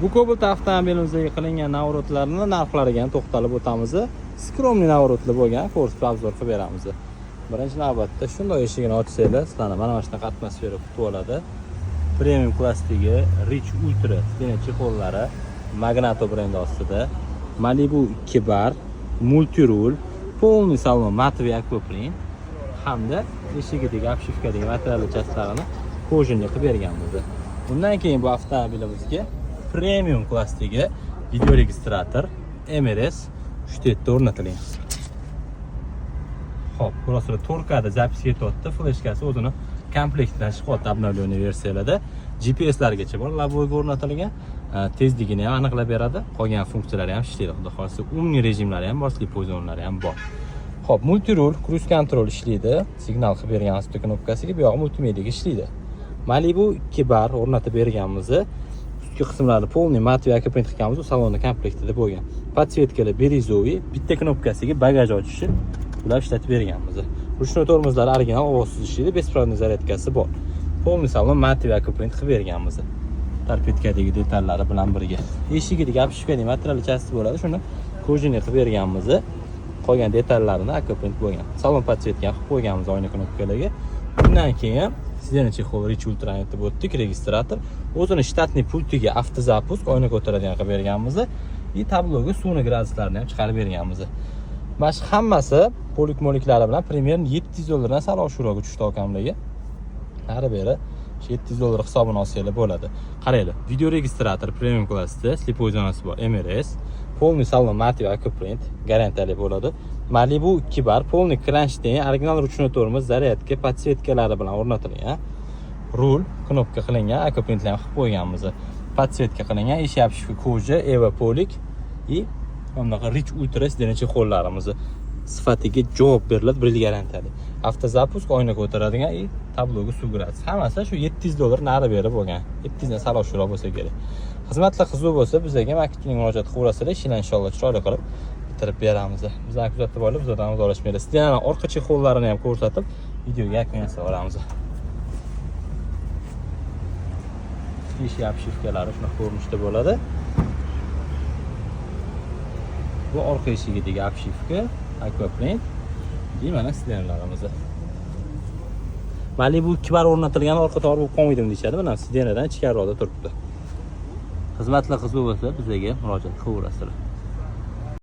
Bu Cobalt avtomobilimizdagi qilingan navrotlarning narxlariga to'xtalib o'tamiz. Skromli navrotli bo'lgan ko'rsatib obzor qilib beramiz. Birinchi navbatda shunday eshigini ochsanglar, sizlarni mana shunaqa atmosfera kutib oladi. Premium klassdagi Rich Ultra stena chexollari Magnato brendi ostida. Malibu 2 bar, multirul, полный salon matviy akopling hamda eshigidagi obshivkadagi material частьlarini kojinli qilib berganmiz. Bundan keyin bu avtomobilimizga premium klassdagi video registrator MRS 3 o'rnatilgan. Xo'p, burasida torkada zapis ketyapti, fleshkasi o'zini komplektdan chiqyapti обновленный versiyalarda. GPS-largacha bor, laboga o'rnatilgan. Tezligini ham aniqlab beradi. Qolgan funksiyalari ham ishlaydi. Xudo xohlasa, umniy rejimlari ham bor, sleep zonlari ham bor. Xo'p, multirul, cruise control ishlaydi. Signal qilib bergan asta knopkasiga, bu yoq multimediyaga ishlaydi. Malibu 2 bar o'rnatib berganmiz. Ustki qismlari полный matviy akopling qilganmiz, salonda komplektida bo'lgan. Podsvetkalar birizoviy, bitta knopkasiga bagaj ochishi ular ishlatib berganmiz. Ruchnoy tormozlari original ovozsiz ishlaydi, besprovодный zaryadkasi bor. Полный salon matviy akopling qilib berganmiz. Torpedkadagi detallari bilan birga. Eshigidagi obshivkaning material части bo'ladi, shuni kojinli qilib berganmiz. Qolgan detallarini akopling bo'lgan. Salon podsvetka qilib qo'yganmiz oyna knopkalarga. Bundan keyin stena chexol Rich Ultra aytib o'tdik, registrator. O'zini shtatniy pultiga avtozapusk oyna ko'taradigan qilib berganmiz. И tabloga suvni graduslarni ham chiqarib berganmiz. Mana shu hammasi polik-moliklari bilan примерно $700 sal oshiqroq tushdi okamlarga. Nari beri $700 hisobini olsanglar bo'ladi. Qaranglar, video registrator premium klassda, sleepoy zonasi bor, MRS, полный salon matviy akopling, garantiyali bo'ladi. Malibu 2 bar, полный kronштейн, original ruchnoy tormoz, zaryadka, podsvetkalari bilan o'rnatilgan. Rul, knopka qilingan, akoplinglar ham qilib qo'yganmiz. Podsvetka qilingan, eshik obshivka koja, Eva polik и bunaqa Rich Ultra stena chexollarimiz sifatiga javob beriladi, bir yil garantiyali. Avtozapusk, oyna ko'taradigan и tabloga suv gradus. Hammasi shu $700 nari beri bo'lgan. 700 dan sal oshiqroq bo'lsa kerak. Xizmatlar qiziq bo'lsa, bizga marketing murojaat qilaverasizlar, ishni inshaalloh chiroyli qilib bitirib beramiz. Bizlarni kuzatib olib, bizdan o'zlashmaydi. Stena orqa chexollarini ham ko'rsatib, videoga yakun yasab olamiz. Eshik obshivkalari shunaqa ko'rinishda bo'ladi. Bu orqa eshigidagi obshivka, akopling, mana stenalarimiz. Malibu 2 bar o'rnatilgan orqa tor bo'lib qolmaydimi deyshadi. Mana stenadan ichkariroqda turibdi. Xizmatlar qiziq bo'lsa, bizga murojaat qilaverasizlar.